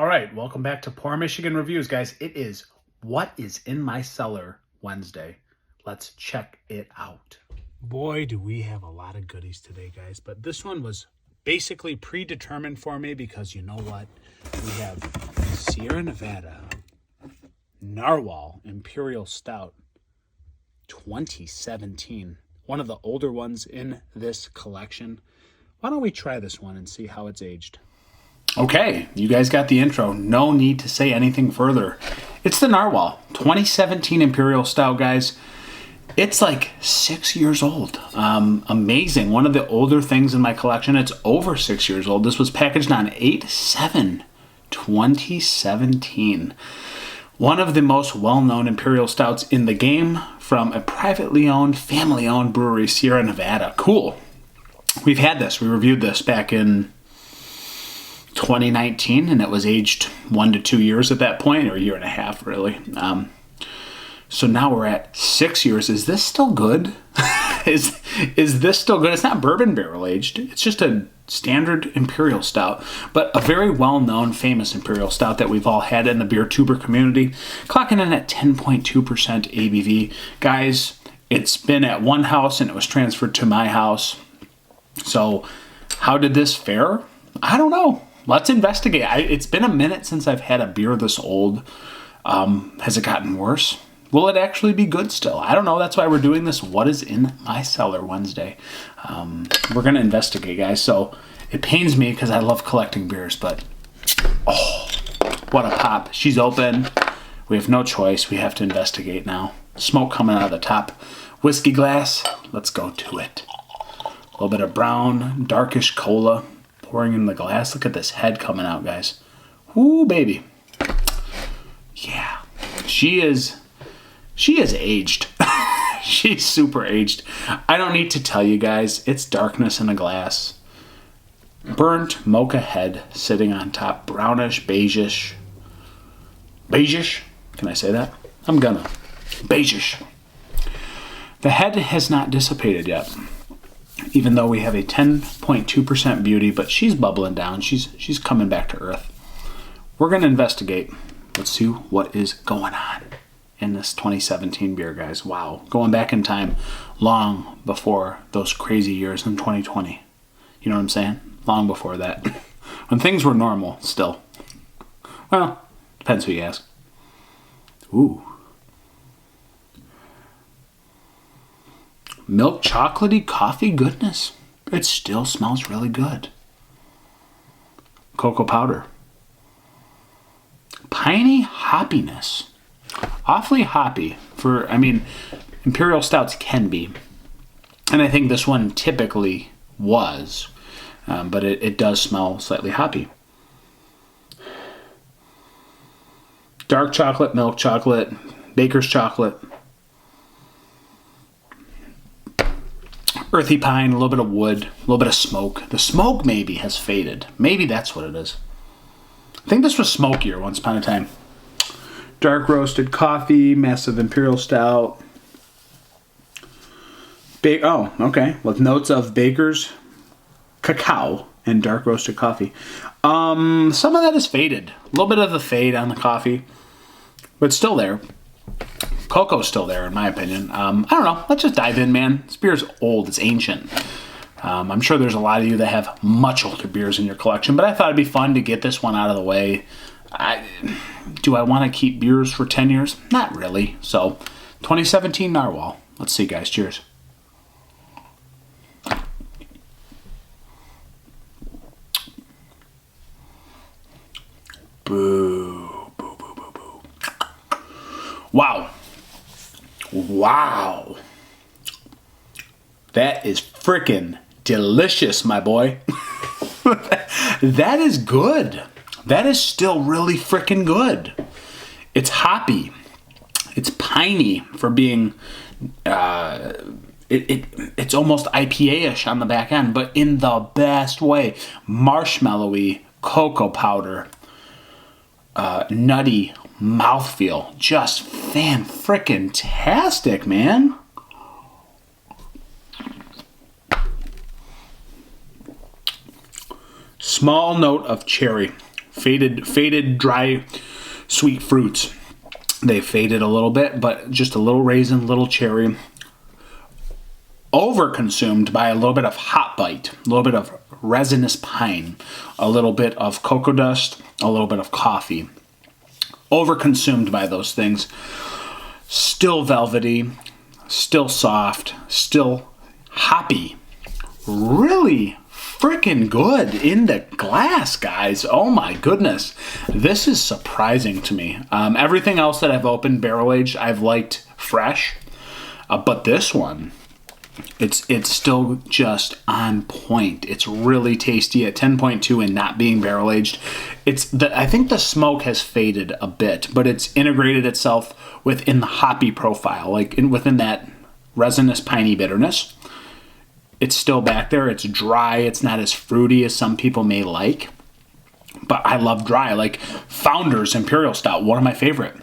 All right, welcome back to Poor Michigan Reviews, guys. It is What is in My Cellar Wednesday. Let's check it out. Boy, do we have a lot of goodies today, guys. But this one was basically predetermined for me because you know what? We have Sierra Nevada Narwhal Imperial Stout 2017. One of the older ones in this collection. Why don't we try this one and see how it's aged? Okay, you guys got the intro. No need to say anything further. It's the Narwhal 2017 Imperial Stout, guys. It's like 6 years old. Amazing. One of the older things in my collection. It's over 6 years old. This was packaged on 8/7/2017. One of the most well-known Imperial Stouts in the game from a privately owned, family-owned brewery, Sierra Nevada. Cool. We've had this. We reviewed this back in 2019, and it was aged 1 to 2 years at that point, or a year and a half, really. So now we're at 6 years. Is this still good? is this still good? It's not bourbon barrel aged. It's just a standard Imperial Stout, but a very well-known, famous Imperial Stout that we've all had in the beer tuber community, clocking in at 10.2% ABV. Guys, it's been at one house and it was transferred to my house. So how did this fare? I don't know. Let's investigate. It's been a minute since I've had a beer this old. Has it gotten worse? Will it actually be good still? I don't know. That's why we're doing this What is in My Cellar Wednesday. We're going to investigate, guys. So it pains me because I love collecting beers, but oh, what a pop. She's open. We have no choice. We have to investigate now. Smoke coming out of the top. Whiskey glass. Let's go to it. A little bit of brown, darkish cola pouring in the glass. Look at this head coming out, guys. Ooh, baby. Yeah. She is aged. She's super aged. I don't need to tell you guys. It's darkness in a glass. Burnt mocha head sitting on top. Brownish, beigeish. Beigeish? Can I say that? I'm gonna. Beigeish. The head has not dissipated yet, even though we have a 10.2% beauty, but she's bubbling down. She's coming back to earth. We're going to investigate. Let's see what is going on in this 2017 beer, guys. Wow. Going back in time long before those crazy years in 2020. You know what I'm saying? Long before that. When things were normal still. Well, depends who you ask. Ooh. Milk chocolatey coffee goodness. It still smells really good. Cocoa powder. Piney hoppiness. Awfully hoppy for, Imperial Stouts can be. And I think this one typically was. But it does smell slightly hoppy. Dark chocolate, milk chocolate, baker's chocolate. Earthy pine, a little bit of wood, a little bit of smoke. The smoke maybe has faded. Maybe that's what it is. I think this was smokier once upon a time. Dark roasted coffee, massive Imperial Stout. Oh, okay. With notes of baker's cacao and dark roasted coffee. Some of that is faded. A little bit of the fade on the coffee, but it's still there. Cocoa's still there, in my opinion. I don't know. Let's just dive in, man. This beer's old. It's ancient. I'm sure there's a lot of you that have much older beers in your collection, but I thought it'd be fun to get this one out of the way. Do I want to keep beers for 10 years? Not really. So, 2017 Narwhal. Let's see, guys. Cheers. Boo. Boo, boo, boo, boo. Wow. Wow. That is frickin' delicious, my boy. That is good. That is still really frickin' good. It's hoppy. It's piney for being, it's almost IPA-ish on the back end, but in the best way. Marshmallowy, cocoa powder, nutty mouthfeel. Just fan-frickin-tastic, man. Small note of cherry. faded dry sweet fruits. They faded a little bit, but just a little raisin, little cherry. Overconsumed by a little bit of hot bite, a little bit of resinous pine, a little bit of cocoa dust, a little bit of coffee. Overconsumed by those things. Still velvety, still soft, still hoppy. Really freaking good in the glass, guys. Oh my goodness. This is surprising to me. Everything else that I've opened barrel aged, I've liked fresh. But this one, it's still just on point. It's really tasty at 10.2 and not being barrel aged. I think the smoke has faded a bit, but it's integrated itself within the hoppy profile, like within that resinous piney bitterness. It's still back there. It's dry. It's not as fruity as some people may like, but I love dry. Like Founders Imperial Stout, one of my favorite.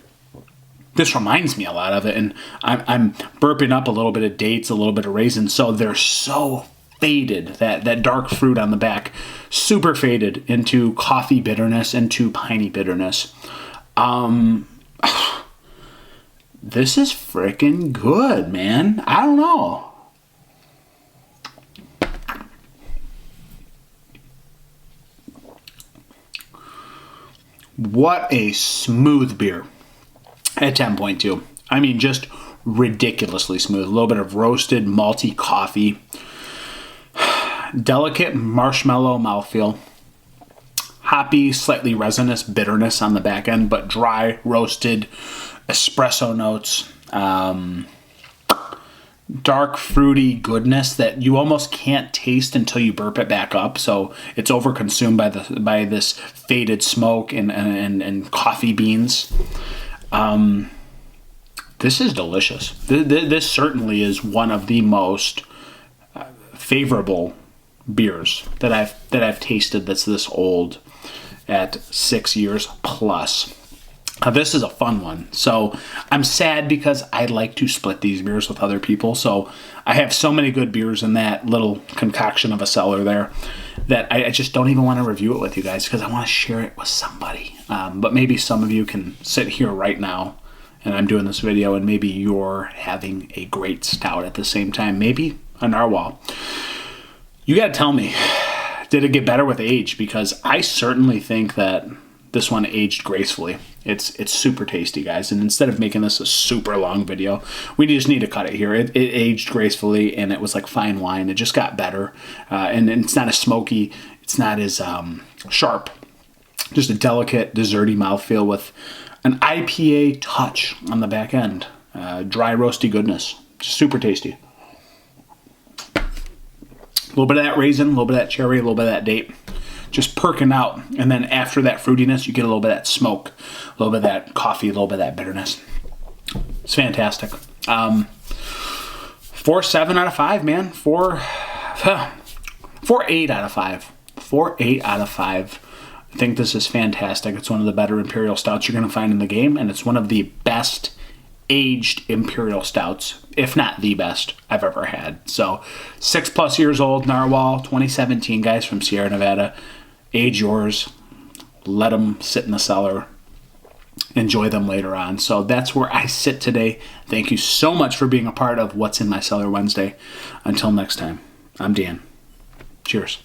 This reminds me a lot of it, and I'm burping up a little bit of dates, a little bit of raisins, so they're so faded, that dark fruit on the back, super faded into coffee bitterness, into piney bitterness. This is freaking good, man. I don't know. What a smooth beer. At 10.2. I mean, just ridiculously smooth. A little bit of roasted, malty coffee. Delicate marshmallow mouthfeel. Hoppy, slightly resinous bitterness on the back end, but dry, roasted, espresso notes. Dark, fruity goodness that you almost can't taste until you burp it back up. So it's overconsumed by this faded smoke and coffee beans. This is delicious. This certainly is one of the most favorable beers that I've tasted that's this old at 6 years plus. This is a fun one. So I'm sad because I like to split these beers with other people. So I have so many good beers in that little concoction of a cellar there that I just don't even want to review it with you guys because I want to share it with somebody. But maybe some of you can sit here right now and I'm doing this video and maybe you're having a great stout at the same time. Maybe a Narwhal. You got to tell me, did it get better with age? Because I certainly think that this one aged gracefully. It's super tasty, guys. And instead of making this a super long video, we just need to cut it here. It aged gracefully, and it was like fine wine. It just got better. And it's not as smoky. It's not as sharp. Just a delicate, desserty mouthfeel with an IPA touch on the back end. Dry, roasty goodness. Just super tasty. A little bit of that raisin, a little bit of that cherry, a little bit of that date. Just perking out, and then after that fruitiness, you get a little bit of that smoke, a little bit of that coffee, a little bit of that bitterness. It's fantastic. 4.7 out of 5, man. 4.8 out of 5. 4.8 out of 5. I think this is fantastic. It's one of the better Imperial Stouts you're going to find in the game, and it's one of the best aged Imperial Stouts, if not the best I've ever had. So 6+ years old, Narwhal, 2017, guys, from Sierra Nevada. Age yours. Let them sit in the cellar. Enjoy them later on. So that's where I sit today. Thank you so much for being a part of What's in My Cellar Wednesday. Until next time, I'm Dan. Cheers.